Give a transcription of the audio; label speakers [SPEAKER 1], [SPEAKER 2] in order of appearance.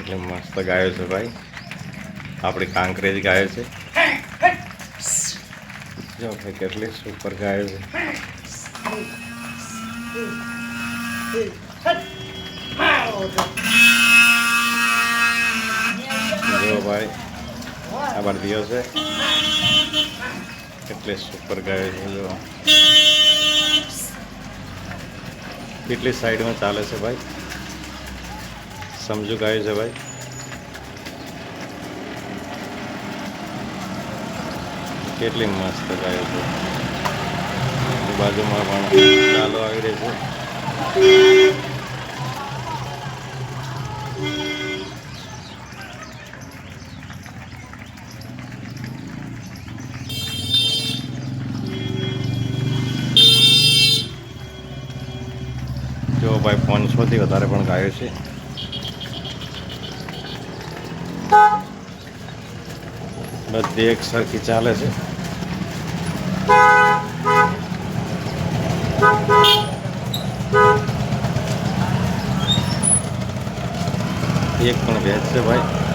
[SPEAKER 1] કેટલી મસ્ત ગાયો છે ભાઈ, આપણી કાંકરેજ ગાયો છે. જો ભાઈ કેટલી સુપર ગાયો છે. જો ભાઈ આ બળદીઓ છે, કેટલી સુપર ગાયો છે. જો કેટલી સાઈડમાં ચાલે છે ભાઈ, સમજુ ગાયો છે ભાઈ. કેટલી મસ્ત ગાયો છે. બાજુમાં પણ ચાલો આવી રહી છે. જો ભાઈ 500થી વધારે પણ ગાયો છે. બધી એક સરખી ચાલે છે. એક પણ ભેંસ છે ભાઈ.